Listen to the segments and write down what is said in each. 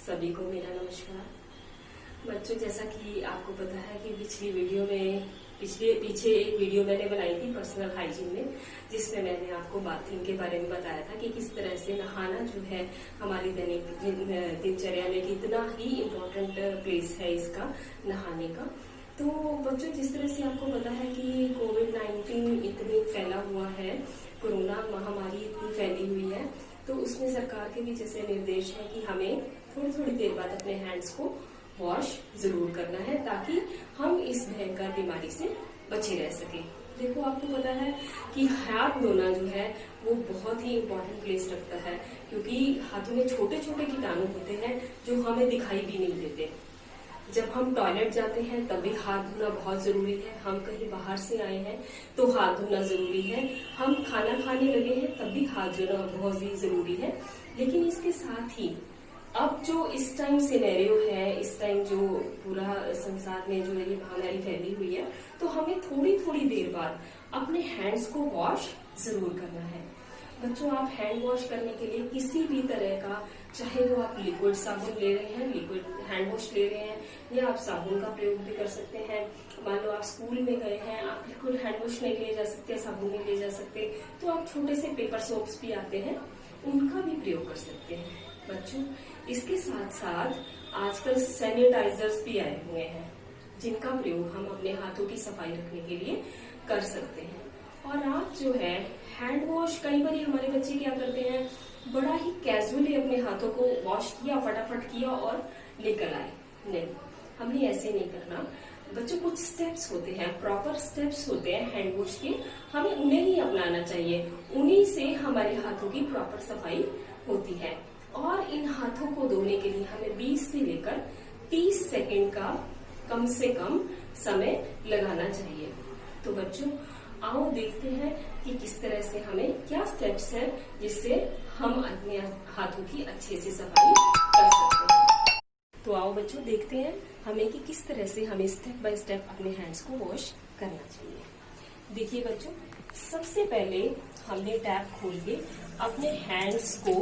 सभी को मेरा नमस्कार। बच्चों, जैसा कि आपको पता है कि पीछे एक वीडियो मैंने बनाई थी पर्सनल हाइजीन में, जिसमें मैंने आपको बाथिंग के बारे में बताया था कि किस तरह से नहाना जो है हमारी दैनिक दिनचर्या में कितना ही इम्पोर्टेंट प्लेस है इसका नहाने का। तो बच्चों, जिस तरह से आपको पता है कि कोविड-19 इतनी फैला हुआ है, कोरोना महामारी इतनी फैली हुई है, तो उसमें सरकार के भी जैसे निर्देश है कि हमें थोड़ी थोड़ी देर बाद अपने हैंड्स को वॉश जरूर करना है ताकि हम इस भयंकर बीमारी से बचे रह सके। देखो, आपको पता है कि हाथ धोना जो है वो बहुत ही इम्पोर्टेंट प्लेस रखता है, क्योंकि हाथों में छोटे छोटे कीटाणु होते हैं जो हमें दिखाई भी नहीं देते। जब हम टॉयलेट जाते हैं तब भी हाथ धोना बहुत जरूरी है। हम कहीं बाहर से आए हैं तो हाथ धोना जरूरी है। हम खाना खाने लगे हैं तब भी हाथ धोना बहुत ही जरूरी है। लेकिन इसके साथ ही अब जो इस टाइम सिनेरियो है, इस टाइम जो पूरा संसार में जो ये महामारी फैली हुई है, तो हमें थोड़ी थोड़ी देर बाद अपने हैंड्स को वॉश जरूर करना है। बच्चों, आप हैंड वॉश करने के लिए किसी भी तरह का, चाहे वो आप लिक्विड साबुन ले रहे हैं, लिक्विड हैंड वॉश ले रहे हैं, या आप साबुन का प्रयोग भी कर सकते हैं। मान लो आप स्कूल में गए हैं, आप लिक्विड हैंड वॉश नहीं ले जा सकते, साबुन नहीं ले जा सकते, तो आप छोटे से पेपर सोप्स भी आते हैं, उनका भी प्रयोग कर सकते हैं। बच्चों, इसके साथ साथ आजकल सैनिटाइजर्स भी आए हुए हैं, जिनका प्रयोग हम अपने हाथों की सफाई रखने के लिए कर सकते हैं। और आप जो है हैंड वॉश, कई बार हमारे बच्चे क्या करते हैं, बड़ा ही कैजुअली अपने हाथों को वॉश किया, फटाफट किया और निकल आए। नहीं, हमें ऐसे नहीं करना। बच्चों, कुछ स्टेप्स होते हैं, प्रॉपर स्टेप्स होते हैं हैंड वॉश के, हमें उन्हें ही अपनाना चाहिए। उन्हीं से हमारे हाथों की प्रॉपर सफाई होती है। और इन हाथों को धोने के लिए हमें 20 से लेकर 30 सेकंड का कम से कम समय लगाना चाहिए। तो बच्चों, आओ देखते हैं कि किस तरह से हमें क्या स्टेप्स हैं जिससे हम अपने हाथों की अच्छे से सफाई कर सकते हैं। तो आओ बच्चों, देखते हैं हमें कि किस तरह से हमें स्टेप बाय स्टेप अपने हैंड्स को वॉश करना चाहिए। देखिए बच्चों, सबसे पहले हमने टैप खोल के अपने हैंड्स को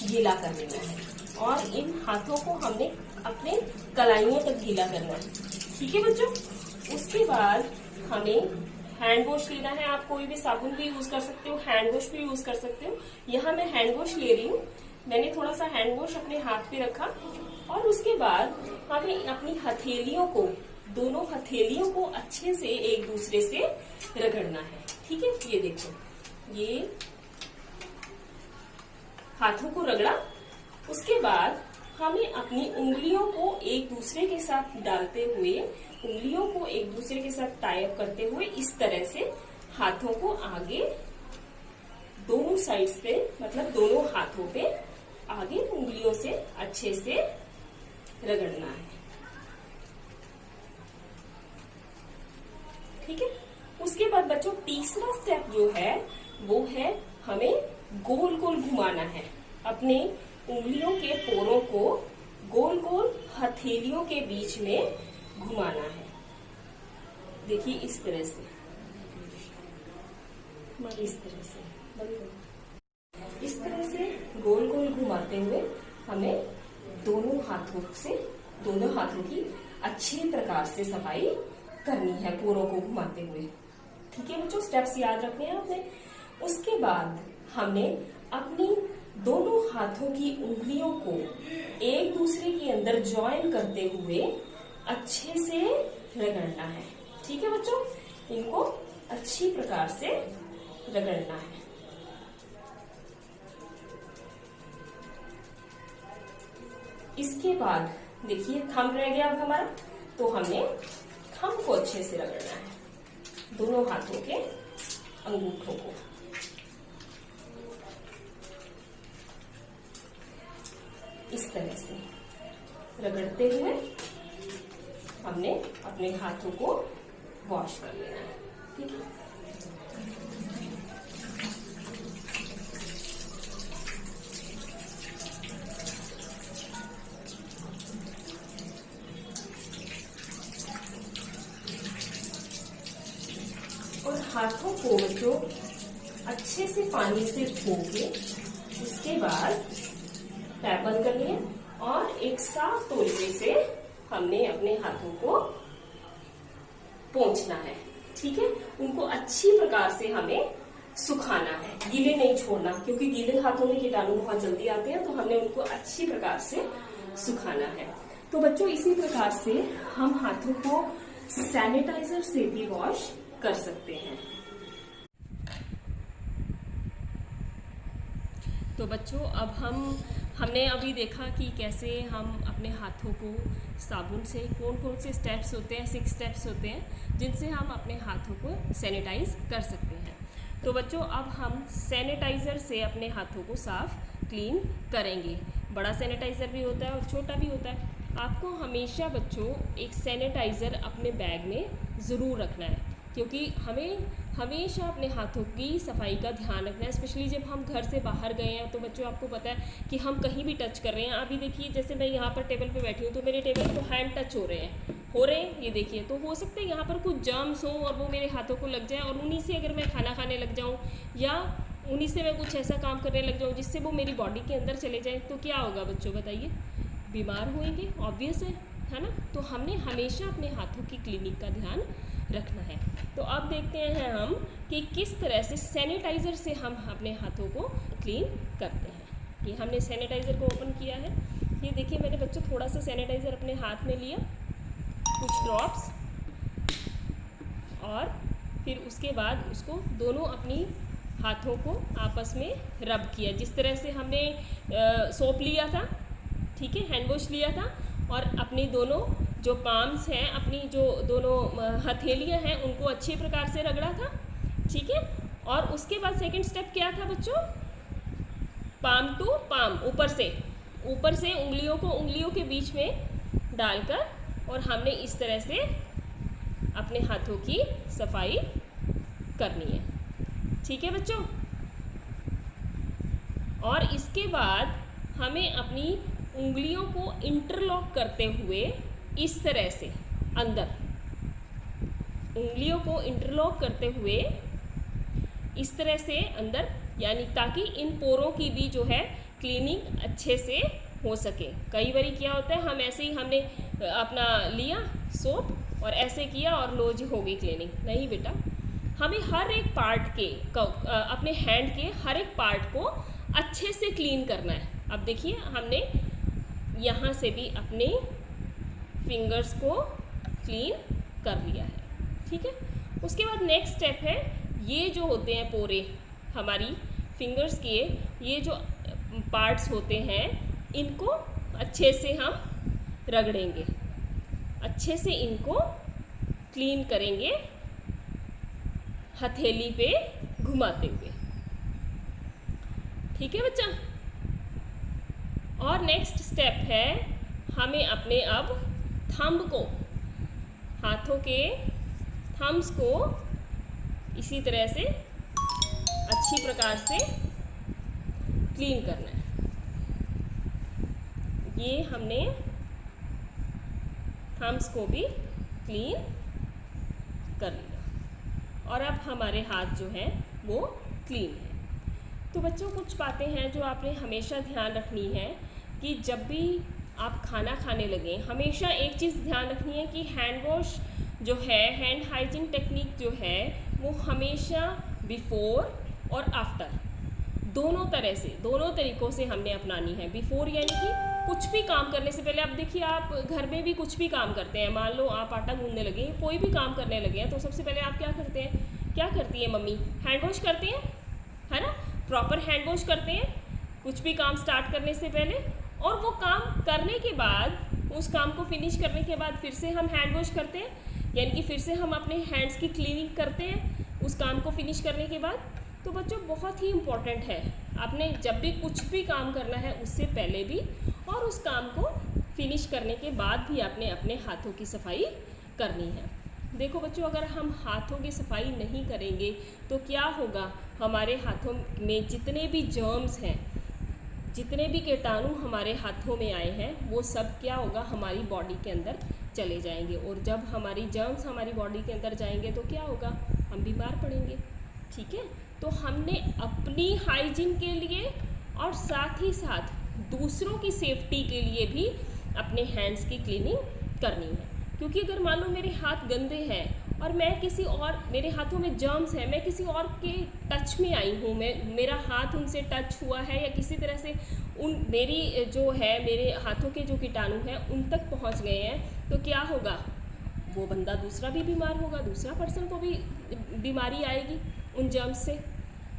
गीला कर लेना है और इन हाथों को हमने अपने कलाइयों तक गीला करना है। ठीक है बच्चों। उसके बाद हमें हैंड वॉश लेना है। आप कोई भी साबुन भी यूज कर सकते हो, हैंड वॉश भी यूज कर सकते हो। यहाँ मैं हैंड वॉश ले रही हूँ। मैंने थोड़ा सा हैंड वॉश अपने हाथ पे रखा और उसके बाद हमें अपनी हथेलियों को, दोनों हथेलियों को अच्छे से एक दूसरे से रगड़ना है। ठीक है, ये देखो, ये हाथों को रगड़ा। उसके बाद हमें अपनी उंगलियों को एक दूसरे के साथ डालते हुए, उंगलियों को एक दूसरे के साथ टाई अप करते हुए इस तरह से हाथों को आगे दोनों साइड्स पे, मतलब दोनों हाथों पे आगे उंगलियों से अच्छे से रगड़ना है। ठीक है। उसके बाद बच्चों, तीसरा स्टेप जो है वो है हमें गोल गोल घुमाना है। अपने उंगलियों के पोरों को गोल गोल हथेलियों के बीच में घुमाना है। देखिए, इस तरह से, इस तरह से गोल गोल घुमाते हुए हमें दोनों हाथों की अच्छे प्रकार से सफाई करनी है, पोरों को घुमाते हुए। ठीक है बच्चों, स्टेप्स याद रखने हैं आपने। उसके बाद हमने अपनी दोनों हाथों की उंगलियों को एक दूसरे के अंदर ज्वाइन करते हुए अच्छे से रगड़ना है। ठीक है बच्चों, इनको अच्छी प्रकार से रगड़ना है। इसके बाद देखिए, थंब रह गया अब हमारा, तो हमने थंब को अच्छे से रगड़ना है, दोनों हाथों के अंगूठों को। इस तरह से रगड़ते हुए हमने अपने हाथों को वॉश कर लेना है। ठीक है। और हाथों को जो अच्छे से पानी से धो के उसके बाद टैप बंद कर लिया और एक साफ तौलिए से हमने अपने हाथों को पोंछना है। ठीक है, उनको अच्छी प्रकार से हमें सुखाना है, गीले नहीं छोड़ना, क्योंकि गीले हाथों में कीटाणु बहुत जल्दी आते हैं, तो हमने उनको अच्छी प्रकार से सुखाना है। तो बच्चों इसी प्रकार से हम हाथों को सैनिटाइजर से भी वॉश कर सकते हैं। तो बच्चों अब हमने अभी देखा कि कैसे हम अपने हाथों को साबुन से, कौन कौन से स्टेप्स होते हैं, 6 स्टेप्स होते हैं जिनसे हम अपने हाथों को सैनिटाइज कर सकते हैं। तो बच्चों अब हम सैनिटाइज़र से अपने हाथों को साफ क्लीन करेंगे। बड़ा सैनिटाइज़र भी होता है और छोटा भी होता है। आपको हमेशा बच्चों एक सैनिटाइज़र अपने बैग में ज़रूर रखना है, क्योंकि हमें हमेशा अपने हाथों की सफाई का ध्यान रखना है, स्पेशली जब हम घर से बाहर गए हैं। तो बच्चों आपको पता है कि हम कहीं भी टच कर रहे हैं। अभी देखिए जैसे मैं यहाँ पर टेबल पे बैठी हूँ तो मेरे टेबल को हैंड टच हो रहे हैं, ये देखिए। तो हो सकता है यहाँ पर कुछ जर्म्स हो और वो मेरे हाथों को लग जाए, और उन्हीं से अगर मैं खाना खाने लग जाऊँ या उन्हीं से मैं कुछ ऐसा काम करने लग जाऊँ जिससे वो मेरी बॉडी के अंदर चले जाए, तो क्या होगा बच्चों बताइए? बीमार होंगे, ऑब्वियस है ना। तो हमने हमेशा अपने हाथों की क्लीनिंग का ध्यान रखना है। तो अब देखते हैं हम कि किस तरह से सैनिटाइज़र से हम अपने हाथों को क्लीन करते हैं। कि हमने सैनिटाइज़र को ओपन किया है, ये देखिए मैंने बच्चों थोड़ा सा सैनिटाइज़र अपने हाथ में लिया, कुछ ड्रॉप्स, और फिर उसके बाद उसको दोनों अपनी हाथों को आपस में रब किया। जिस तरह से हमने सोप लिया था, ठीक है, हैंड वॉश लिया था, और अपनी दोनों जो पाम्स हैं, अपनी जो दोनों हथेलियां हैं, उनको अच्छे प्रकार से रगड़ा था। ठीक है, और उसके बाद सेकंड स्टेप क्या था बच्चों? पाम टू पाम, ऊपर से उंगलियों को उंगलियों के बीच में डालकर, और हमने इस तरह से अपने हाथों की सफाई करनी है। ठीक है बच्चों, और इसके बाद हमें अपनी उंगलियों को इंटरलॉक करते हुए इस तरह से अंदर, उंगलियों को इंटरलॉक करते हुए इस तरह से अंदर, यानी ताकि इन पोरों की भी जो है क्लीनिंग अच्छे से हो सके। कई बार क्या होता है, हम ऐसे ही हमने अपना लिया सोप और ऐसे किया और लो जी हो गई क्लीनिंग। नहीं बेटा, हमें हर एक पार्ट के अपने हैंड के हर एक पार्ट को अच्छे से क्लीन करना है। अब देखिए हमने यहाँ से भी अपने फिंगर्स को क्लीन कर लिया है। ठीक है, उसके बाद नेक्स्ट स्टेप है, ये जो होते हैं पोरे हमारी फिंगर्स के, ये जो पार्ट्स होते हैं, इनको अच्छे से हम रगड़ेंगे, अच्छे से इनको क्लीन करेंगे हथेली पे घुमाते हुए। ठीक है बच्चा, और नेक्स्ट स्टेप है, हमें अपने अब थंब को, हाथों के थम्स को इसी तरह से अच्छी प्रकार से क्लीन करना है। ये हमने थम्स को भी क्लीन कर लिया, और अब हमारे हाथ जो हैं वो क्लीन है। तो बच्चों कुछ बातें हैं जो आपने हमेशा ध्यान रखनी है कि जब भी आप खाना खाने लगें, हमेशा एक चीज़ ध्यान रखनी है कि हैंड वॉश जो है, हैंड हाइजीन टेक्निक जो है, वो हमेशा बिफोर और आफ्टर दोनों तरह से, दोनों तरीक़ों से हमने अपनानी है। बिफोर यानी कि कुछ भी काम करने से पहले, आप देखिए आप घर में भी कुछ भी काम करते हैं, मान लो आप आटा गूंदने लगे, कोई भी काम करने लगे हैं, तो सबसे पहले आप क्या करते हैं, क्या करती है मम्मी? हैंड वॉश करते हैं, है ना, प्रॉपर हैंड वॉश करते हैं कुछ भी काम स्टार्ट करने से पहले, और वो काम करने के बाद, उस काम को फिनिश करने के बाद फिर से हम हैंड वॉश करते हैं, यानी कि फिर से हम अपने हैंड्स की क्लीनिंग करते हैं उस काम को फिनिश करने के बाद। तो बच्चों बहुत ही इम्पॉर्टेंट है, आपने जब भी कुछ भी काम करना है उससे पहले भी और उस काम को फिनिश करने के बाद भी आपने अपने हाथों की सफाई करनी है। देखो बच्चों, अगर हम हाथों की सफाई नहीं करेंगे तो क्या होगा, हमारे हाथों में जितने भी जर्म्स हैं, जितने भी कीटाणु हमारे हाथों में आए हैं, वो सब क्या होगा, हमारी बॉडी के अंदर चले जाएंगे, और जब हमारी जर्म्स हमारी बॉडी के अंदर जाएंगे तो क्या होगा, हम बीमार पड़ेंगे। ठीक है, तो हमने अपनी हाइजीन के लिए और साथ ही साथ दूसरों की सेफ्टी के लिए भी अपने हैंड्स की क्लीनिंग करनी है। क्योंकि अगर मान लो मेरे हाथ गंदे हैं और मैं किसी और, मेरे हाथों में जर्म्स हैं, मैं किसी और के टच में आई हूँ, मेरा हाथ उनसे टच हुआ है या किसी तरह से मेरी जो है मेरे हाथों के जो कीटाणु हैं उन तक पहुँच गए हैं, तो क्या होगा, वो बंदा दूसरा भी बीमार होगा, दूसरा पर्सन को भी बीमारी आएगी उन जर्म्स से।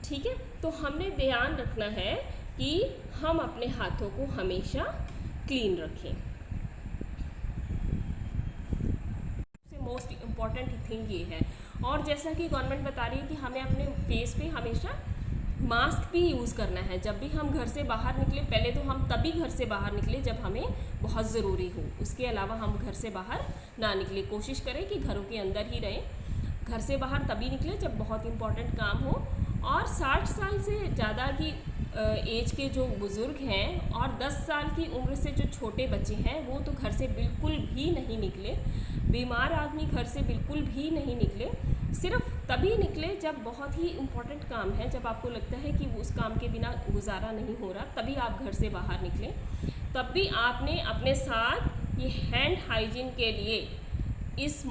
ठीक है, तो हमने ध्यान रखना है कि हम अपने हाथों को हमेशा क्लीन रखें। मोस्ट इम्पॉर्टेंट थिंग ये है। और जैसा कि गवर्नमेंट बता रही है कि हमें अपने फेस पे हमेशा मास्क भी यूज़ करना है। जब भी हम घर से बाहर निकले, पहले तो हम तभी घर से बाहर निकले जब हमें बहुत ज़रूरी हो, उसके अलावा हम घर से बाहर ना निकले। कोशिश करें कि घरों के अंदर ही रहें। घर से बाहर तभी निकले जब बहुत इम्पॉर्टेंट काम हो। और 60 साल से ज़्यादा की एज के जो बुज़ुर्ग हैं और 10 साल की उम्र से जो छोटे बच्चे हैं वो तो घर से बिल्कुल भी नहीं निकले। बीमार आदमी घर से बिल्कुल भी नहीं निकले। सिर्फ तभी निकले जब बहुत ही इम्पोर्टेंट काम है, जब आपको लगता है कि उस काम के बिना गुजारा नहीं हो रहा, तभी आप घर से बाहर निकलें। तब भी आपने अपने साथ ये हैंड हाइजीन के लिए इस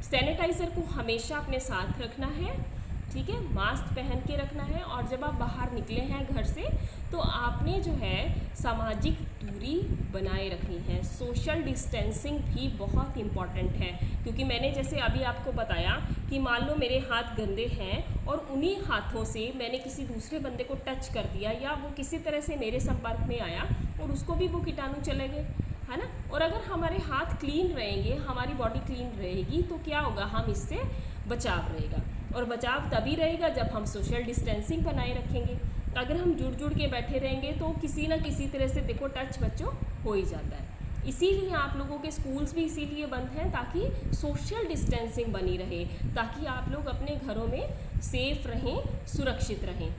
सैनिटाइज़र को हमेशा अपने साथ रखना है। ठीक है, मास्क पहन के रखना है। और जब आप बाहर निकले हैं घर से तो आपने जो है सामाजिक दूरी बनाए रखनी है। सोशल डिस्टेंसिंग भी बहुत इम्पॉर्टेंट है, क्योंकि मैंने जैसे अभी आपको बताया कि मान लो मेरे हाथ गंदे हैं और उन्हीं हाथों से मैंने किसी दूसरे बंदे को टच कर दिया या वो किसी तरह से मेरे संपर्क में आया और उसको भी वो कीटाणु चले गए, है ना। और अगर हमारे हाथ क्लीन रहेंगे, हमारी बॉडी क्लीन रहेगी, तो क्या होगा, हम इससे बचाव रहेगा। और बचाव तभी रहेगा जब हम सोशल डिस्टेंसिंग बनाए रखेंगे। अगर हम जुड़ के बैठे रहेंगे तो किसी ना किसी तरह से देखो टच बच्चों हो ही जाता है। इसीलिए आप लोगों के स्कूल्स भी इसीलिए बंद हैं, ताकि सोशल डिस्टेंसिंग बनी रहे, ताकि आप लोग अपने घरों में सेफ रहें, सुरक्षित रहें।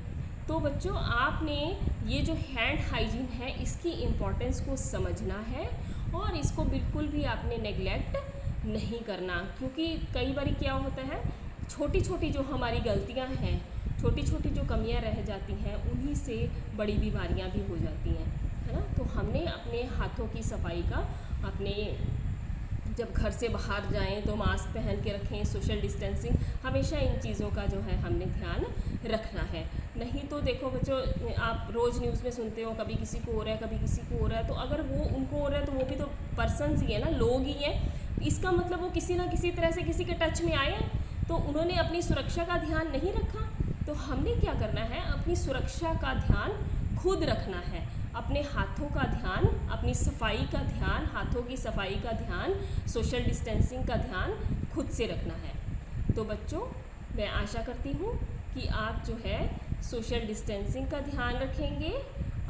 तो बच्चों, आपने ये जो हैंड हाइजीन है इसकी इम्पोर्टेंस को समझना है और इसको बिल्कुल भी आपने नेगलेक्ट नहीं करना। क्योंकि कई बार क्या होता है, छोटी छोटी जो हमारी गलतियां हैं, छोटी छोटी जो कमियां रह जाती हैं, उन्हीं से बड़ी बीमारियां भी हो जाती हैं, है ना। तो हमने अपने हाथों की सफाई का, अपने जब घर से बाहर जाएं तो मास्क पहन के रखें, सोशल डिस्टेंसिंग, हमेशा इन चीज़ों का जो है हमने ध्यान रखना है। नहीं तो देखो बच्चों, आप रोज़ न्यूज़ में सुनते हो कभी किसी को हो रहा है, कभी किसी को हो रहा है। तो अगर वो उनको हो रहा है तो वो भी तो पर्सन्स ही है ना, लोग ही हैं। इसका मतलब वो किसी ना किसी तरह से किसी के टच में आए हैं, तो उन्होंने अपनी सुरक्षा का ध्यान नहीं रखा। तो हमने क्या करना है, अपनी सुरक्षा का ध्यान खुद रखना है। अपने हाथों का ध्यान, अपनी सफाई का ध्यान, हाथों की सफाई का ध्यान, सोशल डिस्टेंसिंग का ध्यान खुद से रखना है। तो बच्चों, मैं आशा करती हूँ कि आप जो है सोशल डिस्टेंसिंग का ध्यान रखेंगे,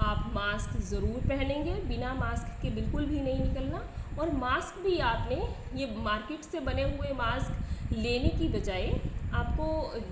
आप मास्क ज़रूर पहनेंगे, बिना मास्क के बिल्कुल भी नहीं निकलना। और मास्क भी आपने ये मार्केट से बने हुए मास्क लेने की बजाय आपको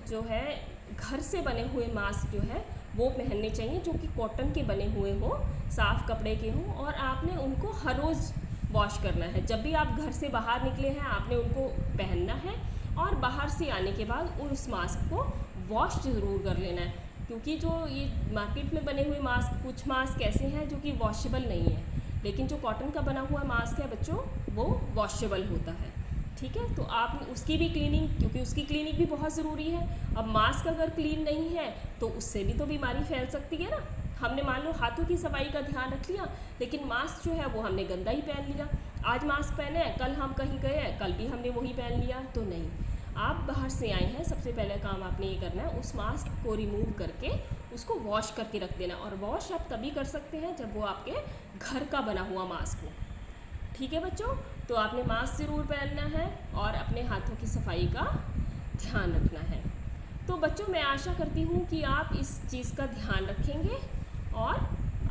जो है घर से बने हुए मास्क जो है वो पहनने चाहिए, जो कि कॉटन के बने हुए हों, साफ़ कपड़े के हों। और आपने उनको हर रोज़ वॉश करना है। जब भी आप घर से बाहर निकले हैं आपने उनको पहनना है, और बाहर से आने के बाद उस मास्क को वॉश ज़रूर कर लेना है। क्योंकि जो ये मार्केट में बने हुए मास्क, कुछ मास्क ऐसे हैं जो कि वॉशेबल नहीं है, लेकिन जो कॉटन का बना हुआ मास्क है बच्चों, वो वॉशेबल होता है। ठीक है, तो आप उसकी भी क्लीनिंग, क्योंकि उसकी क्लीनिंग भी बहुत ज़रूरी है। अब मास्क अगर क्लीन नहीं है तो उससे भी तो बीमारी फैल सकती है ना। हमने मान लो हाथों की सफाई का ध्यान रख लिया, लेकिन मास्क जो है वो हमने गंदा ही पहन लिया। आज मास्क पहने हैं, कल हम कहीं गए हैं, कल भी हमने वही पहन लिया, तो नहीं। आप बाहर से आए हैं, सबसे पहले काम आपने ये करना है, उस मास्क को रिमूव करके उसको वॉश करके रख देना। और वॉश आप तभी कर सकते हैं जब वो आपके घर का बना हुआ मास्क हो। ठीक है बच्चों, तो आपने मास्क ज़रूर पहनना है और अपने हाथों की सफाई का ध्यान रखना है। तो बच्चों, मैं आशा करती हूँ कि आप इस चीज़ का ध्यान रखेंगे और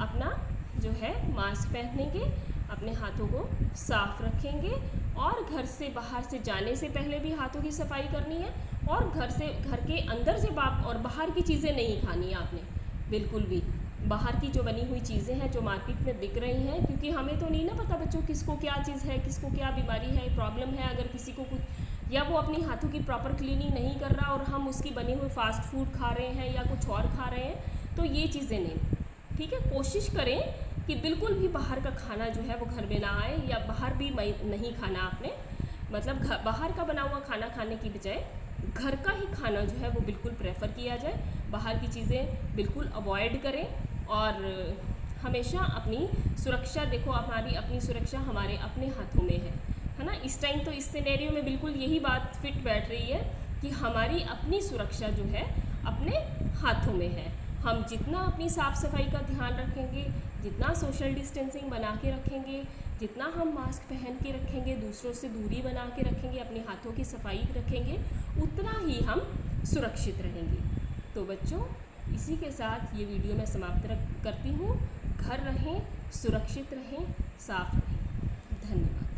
अपना जो है मास्क पहनेंगे, अपने हाथों को साफ रखेंगे, और घर से बाहर से जाने से पहले भी हाथों की सफाई करनी है। और घर के अंदर जब आप, और बाहर की चीज़ें नहीं खानी है आपने बिल्कुल भी। बाहर की जो बनी हुई चीज़ें हैं जो मार्केट में बिक रही हैं, क्योंकि हमें तो नहीं ना पता बच्चों किसको क्या चीज़ है, किसको क्या बीमारी है, प्रॉब्लम है। अगर किसी को कुछ, या वो अपनी हाथों की प्रॉपर क्लीनिंग नहीं कर रहा और हम उसकी बनी हुई फास्ट फूड खा रहे हैं या कुछ और खा रहे हैं, तो ये चीज़ें नहीं। ठीक है, कोशिश करें कि बिल्कुल भी बाहर का खाना जो है वो घर में ना आए, या बाहर भी नहीं खाना आपने, मतलब बाहर का बना हुआ खाना खाने की बजाय घर का ही खाना जो है वो बिल्कुल प्रेफर किया जाए। बाहर की चीज़ें बिल्कुल अवॉइड करें, और हमेशा अपनी सुरक्षा, देखो हमारी अपनी सुरक्षा हमारे अपने हाथों में है ना। इस टाइम तो इस सिनेरियो में बिल्कुल यही बात फिट बैठ रही है कि हमारी अपनी सुरक्षा जो है अपने हाथों में है। हम जितना अपनी साफ़ सफाई का ध्यान रखेंगे, जितना सोशल डिस्टेंसिंग बना के रखेंगे, जितना हम मास्क पहन के रखेंगे, दूसरों से दूरी बना के रखेंगे, अपने हाथों की सफाई रखेंगे, उतना ही हम सुरक्षित रहेंगे। तो बच्चों, इसी के साथ ये वीडियो मैं समाप्त करती हूँ। घर रहें, सुरक्षित रहें, साफ रहें। धन्यवाद।